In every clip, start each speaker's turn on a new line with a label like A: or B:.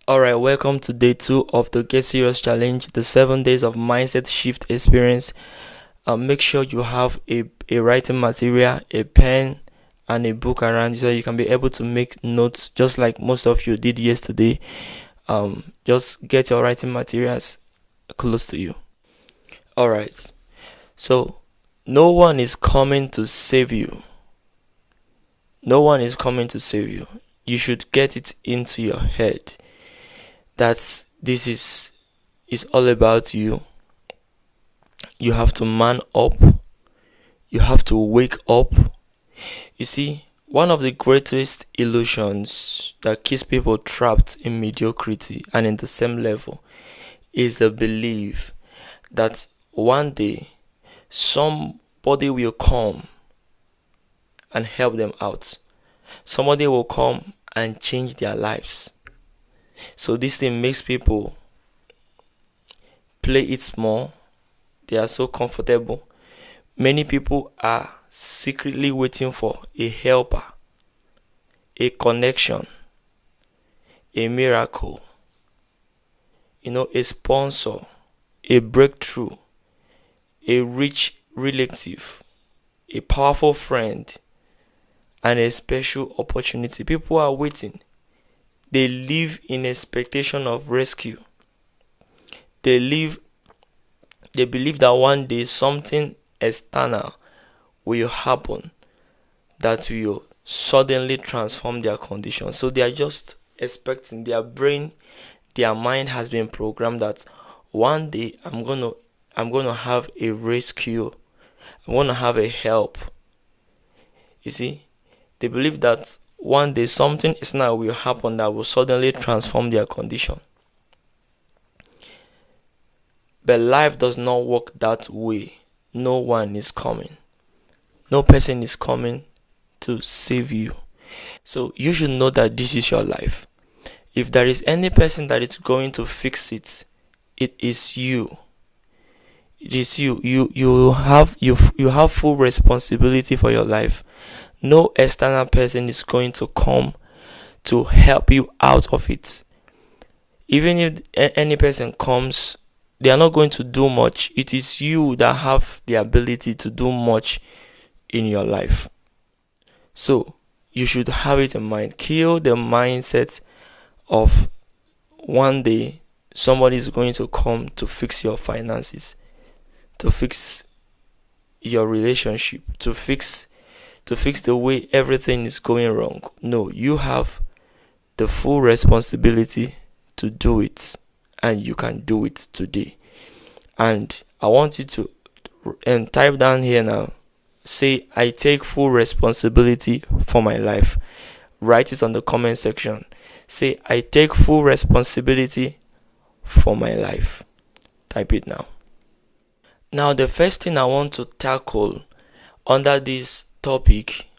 A: Alright, welcome to day 2 of the Get Serious Challenge, the 7 days of mindset shift experience. Make sure you have a writing material, a pen, and a book around so you can be able to make notes just like most of you did yesterday. Just get your writing materials close to you. Alright, so no one is coming to save you. No one is coming to save you. You should get it into your head that this is all about you. You have to man up. You have to wake up. You see, one of the greatest illusions that keeps people trapped in mediocrity and in the same level is the belief that one day somebody will come and help them out. Somebody will come and change their lives. So this thing makes people play it small. They are so comfortable. Many people are secretly waiting for a helper, a connection, a miracle, a sponsor, a breakthrough, a rich relative, a powerful friend, and a special opportunity. People are waiting. They live in expectation of rescue. They believe that one day something external will happen that will suddenly transform their condition. So they are just expecting. Their mind has been programmed that one day I'm gonna have a rescue. I'm gonna have a help. You see, they believe that one day something external will happen that will suddenly transform their condition. But life does not work that way. No one is coming. No person is coming to save you. So you should know that this is your life. If there is any person that is going to fix it, it is you. It is you. You have full responsibility for your life. No external person is going to come to help you out of it. Even if any person comes, they are not going to do much. It is you that have the ability to do much in your life. So you should have it in mind. Kill the mindset of one day somebody is going to come to fix your finances, to fix your relationship, to fix the way everything is going wrong. No, you have the full responsibility to do it, and you can do it today. And I want you to type down here now, say, I take full responsibility for my life. Write it on the comment section. Say, I take full responsibility for my life. Type it now. Now, the first thing I want to tackle under this topic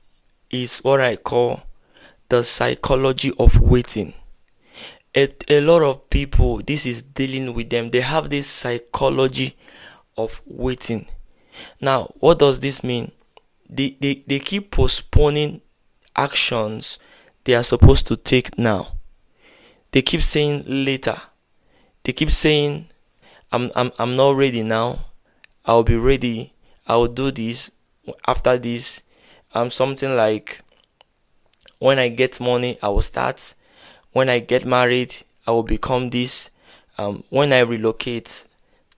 A: is what I call the psychology of waiting. A lot of people, this is dealing with them. They have this psychology of waiting. Now, what does this mean? They keep postponing actions they are supposed to take now. They keep saying later. They keep saying, I'm not ready now. I'll be ready. I'll do this after this. Something like, when I get money, I will start. When I get married, I will become this. When I relocate,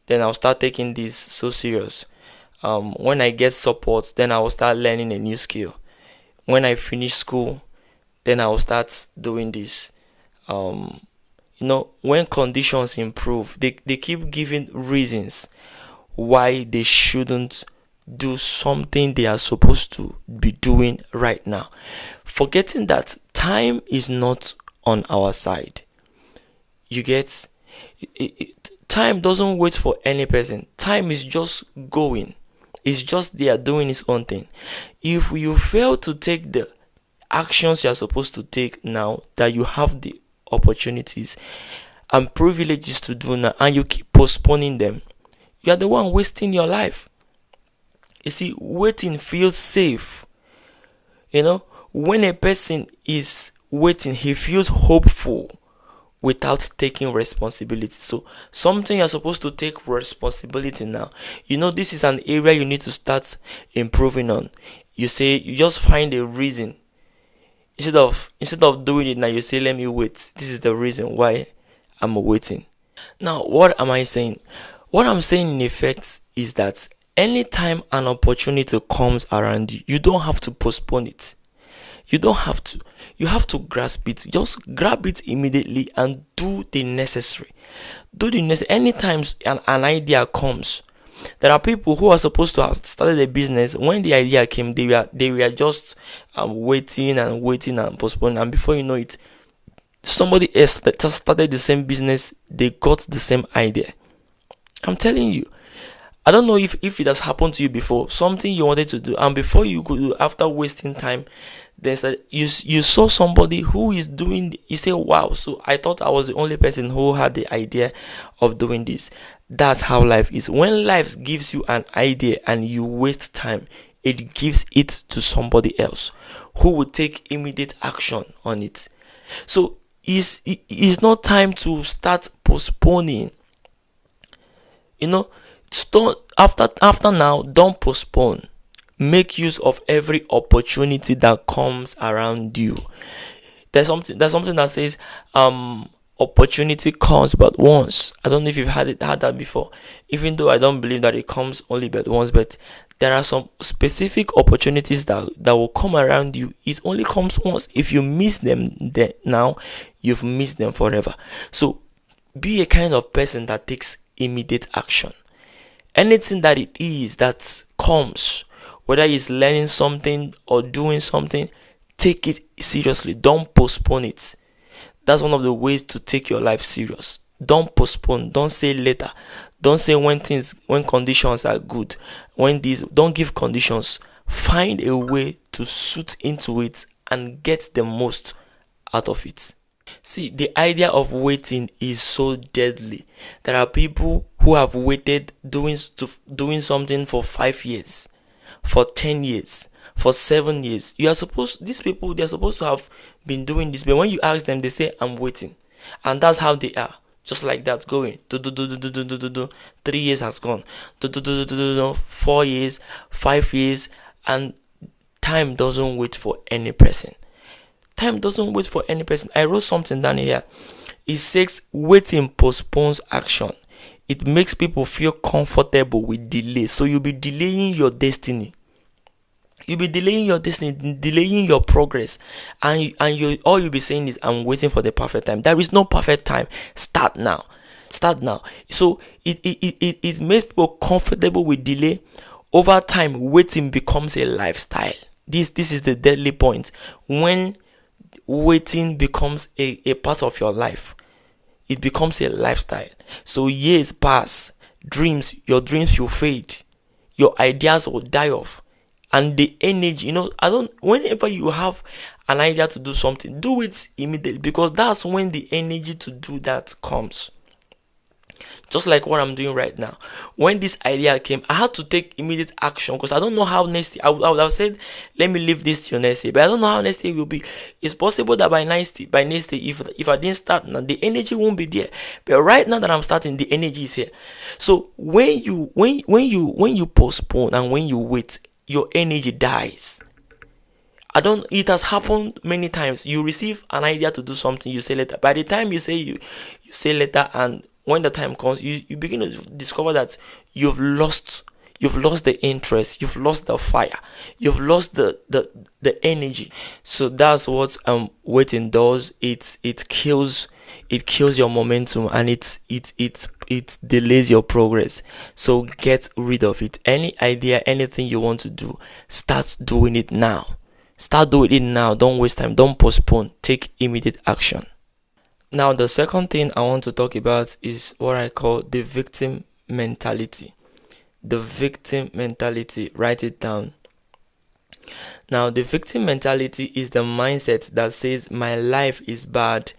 A: then I'll start taking this so serious. When I get support, then I will start learning a new skill. When I finish school, then I will start doing this. When conditions improve, they keep giving reasons why they shouldn't do something they are supposed to be doing right now, forgetting that time is not on our side. You get time doesn't wait for any person. Time is just going. It's just there doing its own thing. If you fail to take the actions you are supposed to take now that you have the opportunities and privileges to do now, and you keep postponing them, you are the one wasting your life. You see, waiting feels safe. When a person is waiting, he feels hopeful. without taking responsibility. So something you're supposed to take responsibility now. This is an area you need to start improving on. You just find a reason. Instead of doing it now, you say, let me wait. This is the reason why I'm waiting. Now, what am I saying? What I'm saying in effect is that anytime an opportunity comes around you, you don't have to postpone it. You don't have to. You have to grasp it. Just grab it immediately and do the necessary. Do the necessary. Anytime an idea comes, there are people who are supposed to have started a business. When the idea came, they were just waiting and waiting and postponing. And before you know it, somebody else that just started the same business. They got the same idea. I'm telling you. I don't know if it has happened to you before. Something you wanted to do, and before you could do, after wasting time, then you saw somebody who is doing. You say, "Wow!" So I thought I was the only person who had the idea of doing this. That's how life is. When life gives you an idea and you waste time, it gives it to somebody else who will take immediate action on it. So it's not time to start postponing. After now, don't postpone. Make use of every opportunity that comes around you. There's something that says opportunity comes but once. I don't know if you've had that before. Even though I don't believe that it comes only but once, but there are some specific opportunities that will come around you. It only comes once. If you miss them now, you've missed them forever. So be a kind of person that takes immediate action. Anything that it is that comes, whether it's learning something or doing something, take it seriously. Don't postpone it. That's one of the ways to take your life serious. Don't postpone. Don't say later. Don't say when conditions are good. Don't give conditions. Find a way to suit into it and get the most out of it. See, the idea of waiting is so deadly. There are people who have waited doing something for 5 years, for 10 years, for 7 years. These people, they're supposed to have been doing this, but when you ask them, they say, I'm waiting. And that's how they are. Just like that, going. 3 years has gone. 4 years, 5 years, and time doesn't wait for any person. Time doesn't wait for any person. I wrote something down here. It says waiting postpones action. It makes people feel comfortable with delay. So you'll be delaying your destiny. You'll be delaying your destiny, delaying your progress, and all you'll be saying is, "I'm waiting for the perfect time." There is no perfect time. Start now. Start now. So it makes people comfortable with delay. Over time, waiting becomes a lifestyle. This is the deadly point. When waiting becomes a part of your life, it becomes a lifestyle. So years pass, your dreams will fade, your ideas will die off, and the energy, whenever you have an idea to do something, do it immediately, because that's when the energy to do that comes. Just like what I'm doing right now. When this idea came, I had to take immediate action, because I don't know how next year. I would have said, let me leave this till next year, but I don't know how next year will be. It's possible that by next year, if I didn't start now, the energy won't be there. But right now that I'm starting, the energy is here. So when you postpone and when you wait, your energy dies. It has happened many times. You receive an idea to do something, you say later. By the time you say later, and when the time comes, you begin to discover that you've lost the interest, you've lost the fire, you've lost the energy. So that's what waiting does. It kills your momentum, and it delays your progress. So get rid of it. Any idea, anything you want to do, start doing it now. Start doing it now. Don't waste time. Don't postpone. Take immediate action. Now, the second thing I want to talk about is what I call the victim mentality. The victim mentality. Write it down. Now, the victim mentality is the mindset that says my life is bad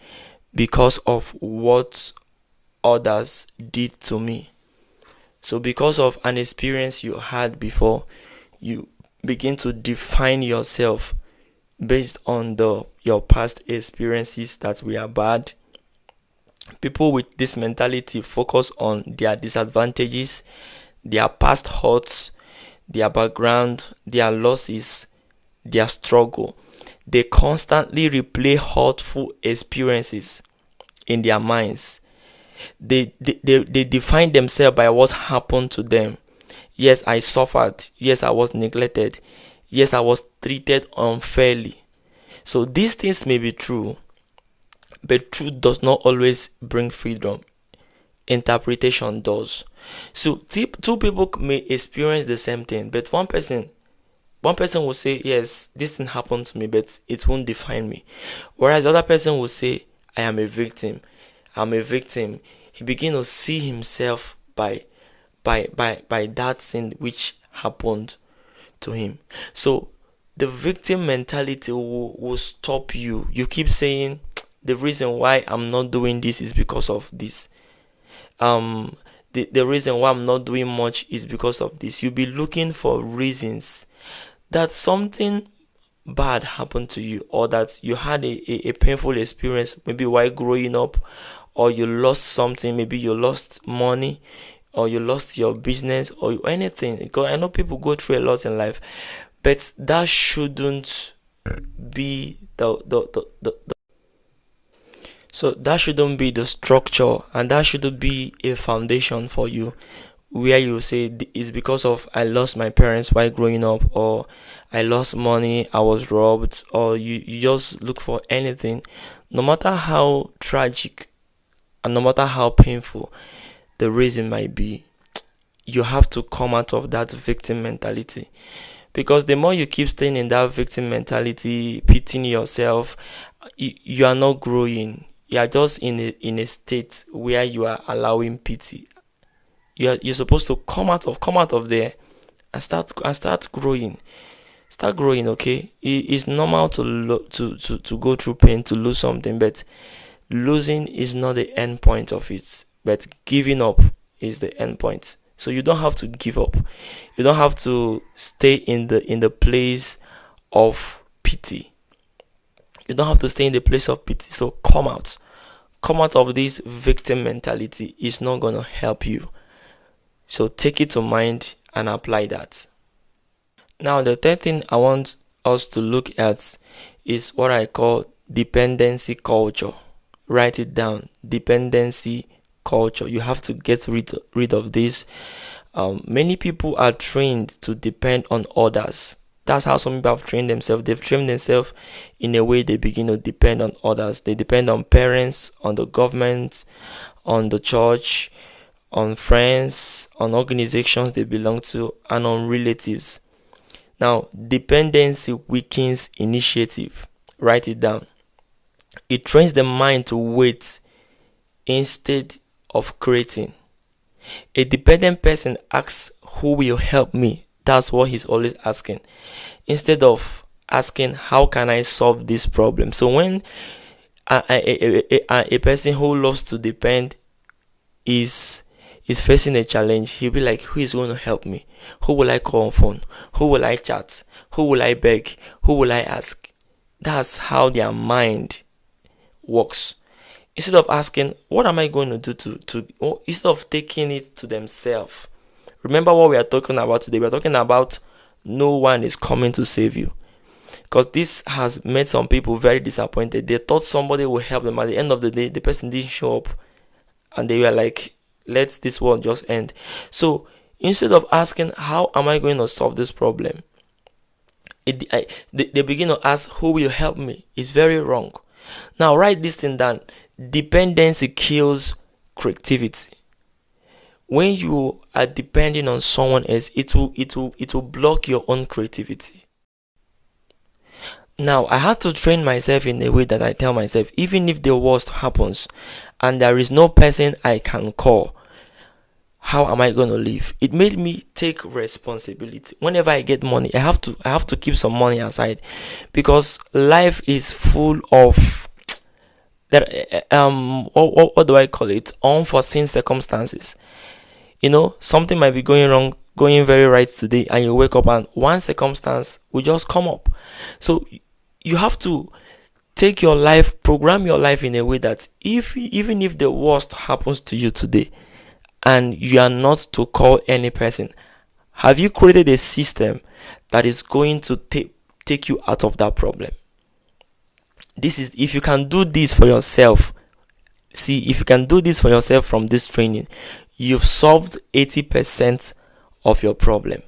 A: because of what others did to me. So because of an experience you had before, you begin to define yourself based on your past experiences that were bad. People with this mentality focus on their disadvantages, their past hurts, their background, their losses, their struggle. They constantly replay hurtful experiences in their minds. They define themselves by what happened to them. Yes, I suffered. Yes, I was neglected. Yes, I was treated unfairly. So these things may be true, but truth does not always bring freedom. Interpretation does. So two people may experience the same thing, but one person will say, yes, this thing happened to me, but it won't define me. Whereas the other person will say, I am a victim. I'm a victim. He begin to see himself by that thing which happened to him. So the victim mentality will stop you. You keep saying the reason why I'm not doing this is because of this. The reason why I'm not doing much is because of this. You'll be looking for reasons that something bad happened to you, or that you had a painful experience, maybe while growing up, or you lost something, maybe you lost money, or you lost your business, or anything. Because I know people go through a lot in life, but that shouldn't be the so that shouldn't be the structure, and that shouldn't be a foundation for you, where you say it's because of I lost my parents while growing up, or I lost money, I was robbed, or you just look for anything, no matter how tragic and no matter how painful the reason might be. You have to come out of that victim mentality, because the more you keep staying in that victim mentality, pitying yourself, you are not growing. You are just in a state where you are allowing pity. You're supposed to come out of there and start growing. Start growing, okay? It's normal to go through pain, to lose something, but losing is not the end point of it. But giving up is the end point. So you don't have to give up. You don't have to stay in the place of pity. You don't have to stay in the place of pity. So come out. Come out of this victim mentality. It's not gonna help you. So take it to mind and apply that. Now the third thing I want us to look at is what I call dependency culture. Write it down. Dependency culture. You have to get rid of this. Many people are trained to depend on others. That's how some people have trained themselves. They've trained themselves in a way they begin to depend on others. They depend on parents, on the government, on the church, on friends, on organizations they belong to, and on relatives. Now, dependency weakens initiative. Write it down. It trains the mind to wait instead of creating. A dependent person asks, who will help me? That's what he's always asking, instead of asking, how can I solve this problem? So when a person who loves to depend is facing a challenge, he'll be like, who is going to help me? Who will I call on phone? Who will I chat? Who will I beg? Who will I ask? That's how their mind works. Instead of asking, what am I going to do or instead of taking it to themselves. Remember what we are talking about today. We are talking about no one is coming to save you. Because this has made some people very disappointed. They thought somebody would help them. At the end of the day, the person didn't show up. And they were like, let this world just end. So instead of asking, how am I going to solve this problem? They begin to ask, who will help me? It's very wrong. Now write this thing down. Dependency kills creativity. When you are depending on someone else, it will block your own creativity. Now I had to train myself in a way that I tell myself, even if the worst happens and there is no person I can call, how am I going to live? It made me take responsibility. Whenever I get money, I have to keep some money aside, because life is full of that what do I call it? Unforeseen circumstances. Something might be going very right today, and you wake up and one circumstance will just come up. So you have to take your life, program your life in a way that even if the worst happens to you today and you are not to call any person, have you created a system that is going to take you out of that problem? This is, if you can do this for yourself, if you can do this for yourself from this training, you've solved 80% of your problem.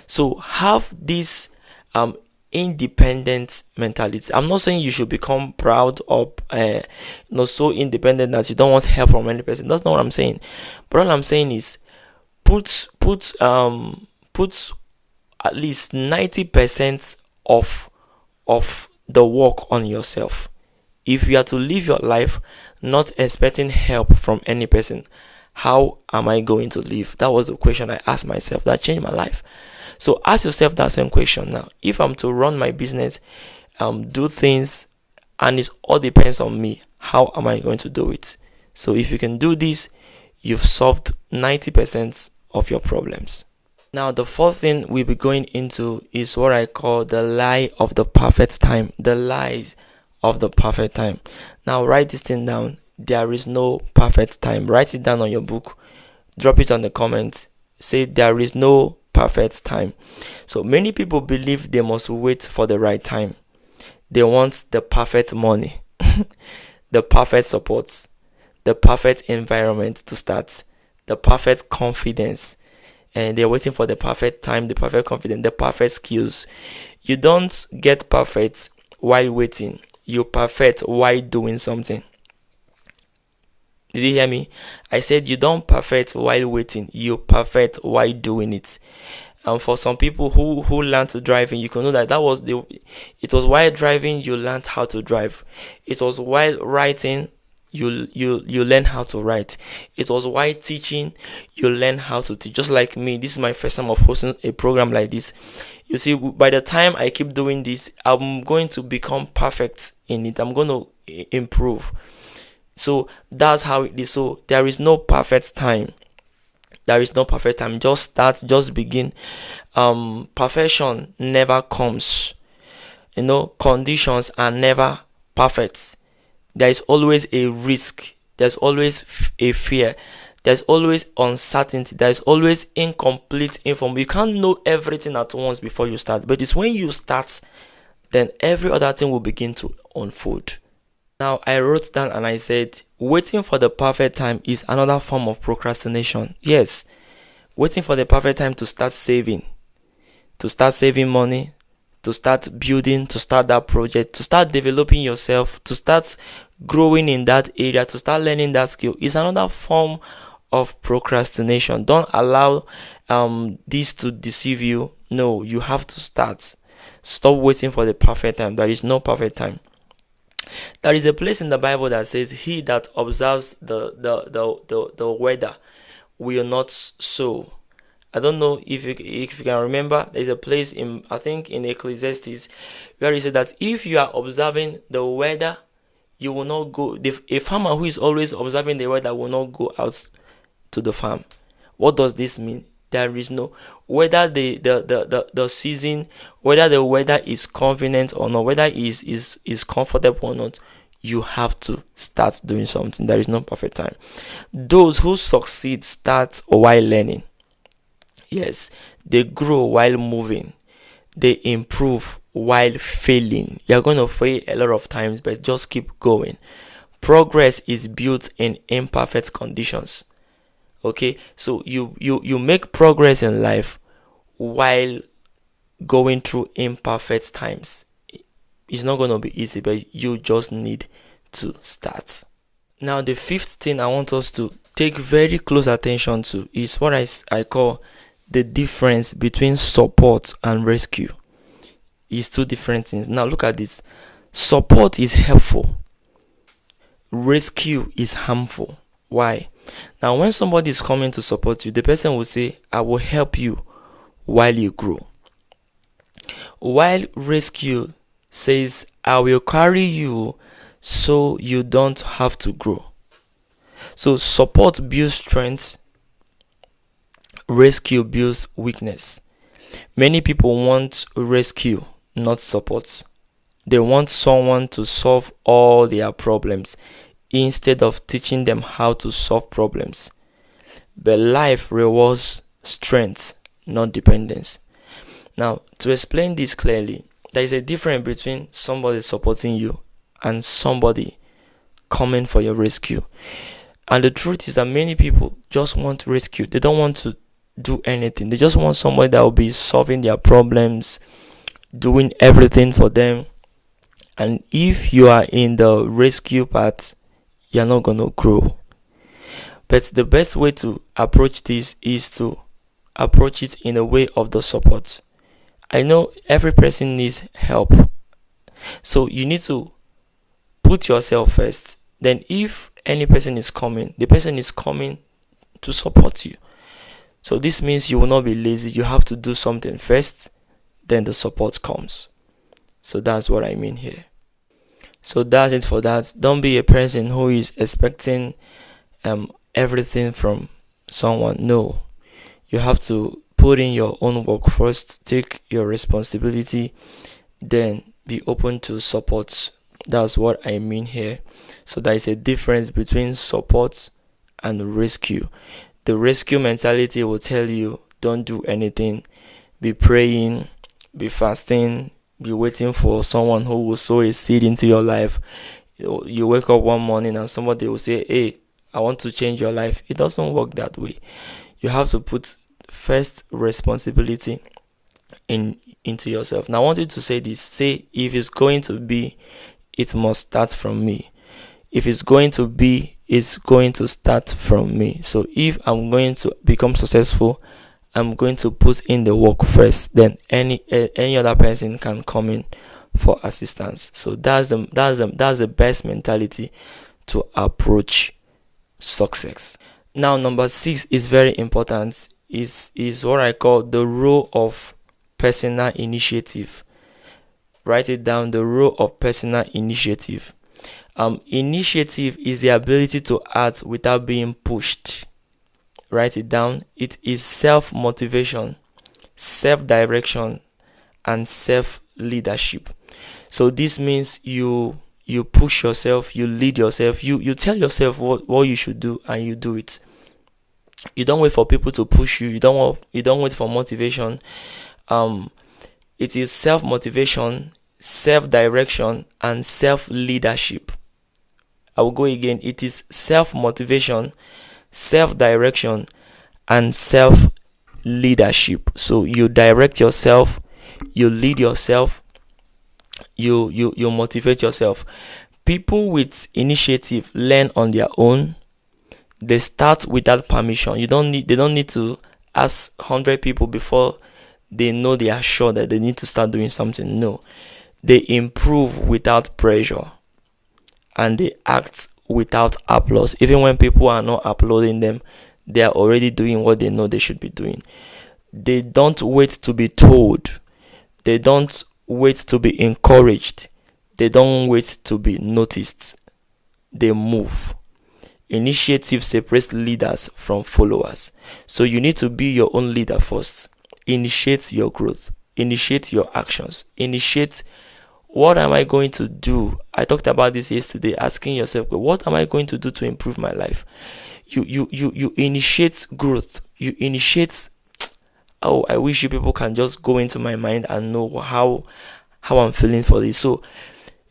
A: So have this independent mentality. I'm not saying you should become proud or not so independent that you don't want help from any person. That's not what I'm saying. But all I'm saying is put at least 90% of the work on yourself. If you are to live your life not expecting help from any person, how am I going to live? That was the question I asked myself. That changed my life. So ask yourself that same question now. If I'm to run my business, do things, and it all depends on me, how am I going to do it? So if you can do this, you've solved 90% of your problems. Now, the fourth thing we'll be going into is what I call the lie of the perfect time. The lies of the perfect time. Now, write this thing down. There is no perfect time. Write it down on your book. Drop it on the comments. Say there is no perfect time. So many people believe they must wait for the right time. They want the perfect money, the perfect support, the perfect environment to start, the perfect confidence, and they're waiting for the perfect time, the perfect confidence, the perfect skills. You don't get perfect while waiting. You perfect while doing something. Did you hear me? I said you don't perfect while waiting. You perfect while doing it. And for some people who learned to driving, you can know that it was while driving you learned how to drive. It was while writing you learn how to write. It was while teaching you learn how to teach. Just like me, this is my first time of hosting a program like this. You see, by the time I keep doing this, I'm going to become perfect in it. I'm going to improve. So that's how it is. So there is no perfect time. There is no perfect time. Just start, just begin. Perfection never comes. Conditions are never perfect. There is always a risk. There's always a fear. There's always uncertainty. There's always incomplete information. You can't know everything at once before you start. But it's when you start, then every other thing will begin to unfold. Now, I wrote down and I said, waiting for the perfect time is another form of procrastination. Yes, waiting for the perfect time to start saving money, to start building, to start that project, to start developing yourself, to start growing in that area, to start learning that skill is another form of procrastination. Don't allow this to deceive you. No, you have to start. Stop waiting for the perfect time. There is no perfect time. There is a place in the Bible that says, he that observes the weather will not sow. I don't know if you can remember. There's a place in Ecclesiastes where he said that if you are observing the weather, you will not go. A farmer who is always observing the weather will not go out to the farm. What does this mean? There is no, whether the season, whether the weather is convenient or not, whether is comfortable or not, you have to start doing something. There is no perfect time. Those who succeed start while learning. Yes, they grow while moving. They improve while failing. You're going to fail a lot of times, but just keep going. Progress is built in imperfect conditions. Okay, so you make progress in life while going through imperfect times. It's not going to be easy, but you just need to start. Now, the fifth thing I want us to take very close attention to is what I call the difference between support and rescue. It's two different things. Now, look at this. Support is helpful. Rescue is harmful. Why? Now, when somebody is coming to support you, the person will say, I will help you while you grow. While rescue says, I will carry you so you don't have to grow. So support builds strength, rescue builds weakness. Many people want rescue, not support. They want someone to solve all their problems instead of teaching them how to solve problems. But life rewards strength, not dependence. Now, to explain this clearly, there is a difference between somebody supporting you and somebody coming for your rescue. And the truth is that many people just want rescue. They don't want to do anything. They just want somebody that will be solving their problems, doing everything for them. And if you are in the rescue part, you're not going to grow. But the best way to approach this is to approach it in a way of the support. I know every person needs help. So you need to put yourself first. Then if any person is coming, the person is coming to support you. So this means you will not be lazy. You have to do something first, then the support comes. So that's what I mean here. So that's it for that. Don't be a person who is expecting everything from someone. No. You have to put in your own work first, take your responsibility, then be open to support. That's what I mean here. So there is a difference between support and rescue. The rescue mentality will tell you, don't do anything, be praying, be fasting, be waiting for someone who will sow a seed into your life. You wake up one morning and somebody will say, hey, I want to change your life. It doesn't work that way. You have to put first responsibility into yourself. Now I want you to say this. Say, if it's going to be, it must start from me. If it's going to be, it's going to start from me. So if I'm going to become successful, I'm going to put in the work first. Then any other person can come in for assistance. So that's the best mentality to approach success. Now, number 6 is very important. Is what I call the role of personal initiative. Write it down. The role of personal initiative. Initiative is the ability to act without being pushed. Write it down. It is self-motivation, self-direction, and self-leadership. So this means you push yourself, you lead yourself, you tell yourself what you should do, and you do it. You don't wait for people to push you. You don't wait for motivation. It is self-motivation, self-direction, and self-leadership. I will go again. It is self-motivation, self-direction, and self-leadership. So you direct yourself, you lead yourself, you motivate yourself. People with initiative learn on their own. They start without permission. They don't need to ask 100 people before they know they are sure that they need to start doing something. No. They improve without pressure, and they act without applause. Even when people are not applauding them, they are already doing what they know they should be doing. They don't wait to be told. They don't wait to be encouraged. They don't wait to be noticed. They move. Initiative separates leaders from followers. So you need to be your own leader first. Initiate your growth. Initiate your actions. Initiate, what am I going to do? I talked about this yesterday, asking yourself, what am I going to do to improve my life? You initiate growth. You initiate. Oh, I wish you people can just go into my mind and know how I'm feeling for this. So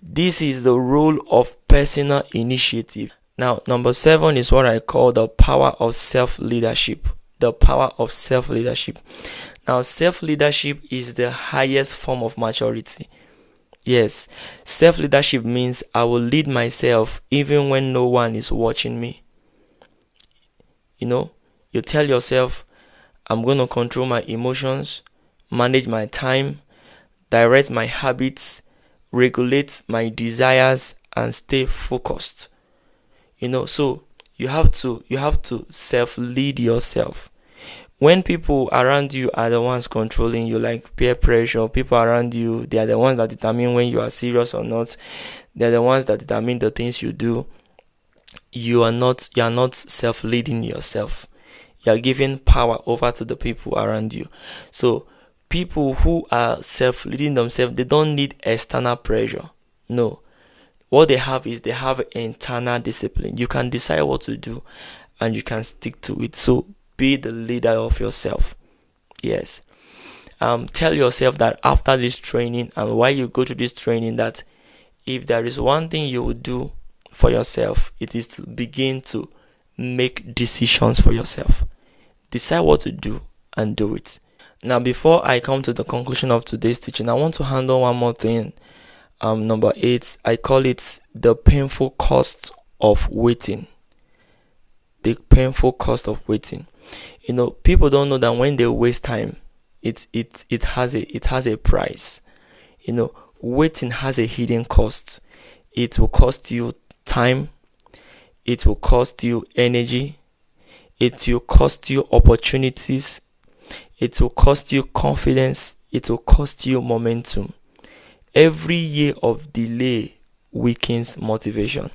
A: this is the role of personal initiative. Now, number 7 is what I call the power of self-leadership. The power of self-leadership. Now, self-leadership is the highest form of maturity. Yes, self-leadership means I will lead myself even when no one is watching me. You tell yourself, I'm going to control my emotions, manage my time, direct my habits, regulate my desires, and stay focused. So you have to self-lead yourself. When people around you are the ones controlling you, like peer pressure, people around you, they are the ones that determine when you are serious or not. They are the ones that determine the things you do. You are not self-leading yourself. You are giving power over to the people around you. So People who are self-leading themselves, they don't need external pressure. No. What they have is they have internal discipline. You can decide what to do and you can stick to it. So be the leader of yourself. Yes. Tell yourself that after this training and while you go to this training, that if there is one thing you will do for yourself, it is to begin to make decisions for yourself. Decide what to do and do it. Now, before I come to the conclusion of today's teaching, I want to handle one more thing. Number 8, I call it the painful cost of waiting. The painful cost of waiting. People don't know that when they waste time, it has a price. Waiting has a hidden cost. It will cost you time. It will cost you energy. It will cost you opportunities. It will cost you confidence. It will cost you momentum. Every year of delay weakens motivation.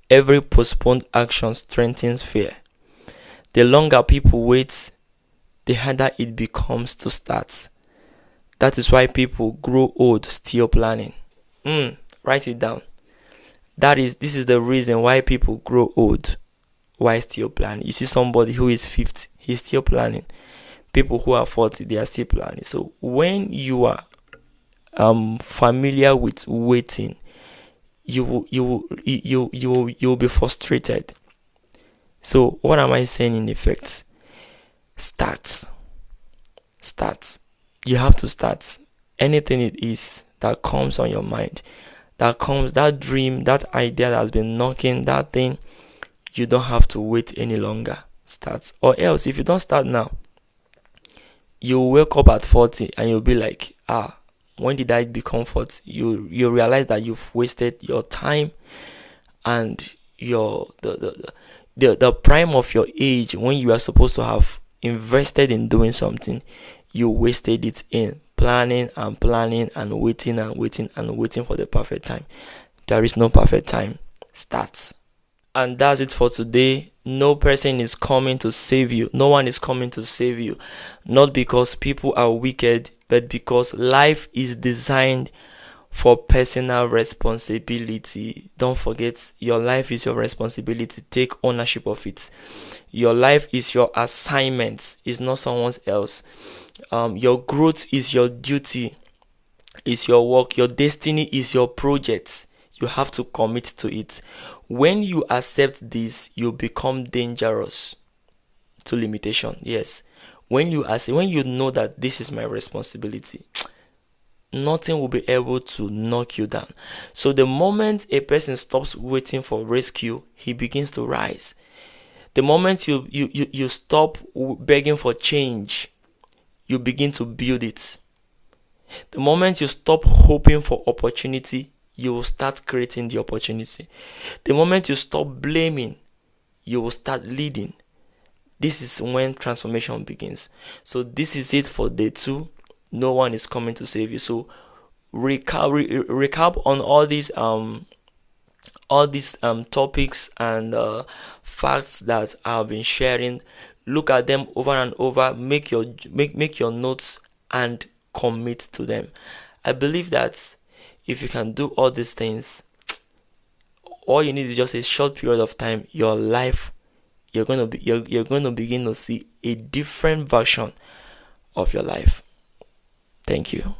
A: Every postponed action strengthens fear. The longer people wait, the harder it becomes to start. That is why people grow old still planning. Write it down. This is the reason why people grow old while still planning. You see somebody who is 50, he's still planning. People who are 40, they are still planning. So when you are familiar with waiting, you will be frustrated. So what am I saying in effect? Start. You have to start. Anything it is that comes on your mind, that dream, that idea that has been knocking, that thing, you don't have to wait any longer. Start. Or else, if you don't start now, you wake up at 40 and you'll be like, when did I become 40? You realize that you've wasted your time and your the prime of your age when you are supposed to have invested in doing something. You wasted it in planning and waiting for the perfect time. There is no perfect time. Start. And that's it for today. No person is coming to save you. No one is coming to save you. Not because people are wicked, but because life is designed for personal responsibility. Don't forget, your life is your responsibility. Take ownership of it. Your life is your assignment. It's not someone else. Your growth is your duty. It's your work. Your destiny is your project. You have to commit to it. When you accept this, you become dangerous to limitation. Yes. When you know that this is my responsibility, nothing will be able to knock you down. So the moment a person stops waiting for rescue, he begins to rise. The moment you stop begging for change, you begin to build it. The moment you stop hoping for opportunity, you will start creating the opportunity. The moment you stop blaming, you will start leading. This is when transformation begins. So this is it for day 2. No one is coming to save you. So recap on all these topics and facts that I've been sharing. Look at them over and over. Make your notes and commit to them. I believe that if you can do all these things, all you need is just a short period of time. Your life, you're going to begin to see a different version of your life. Thank you.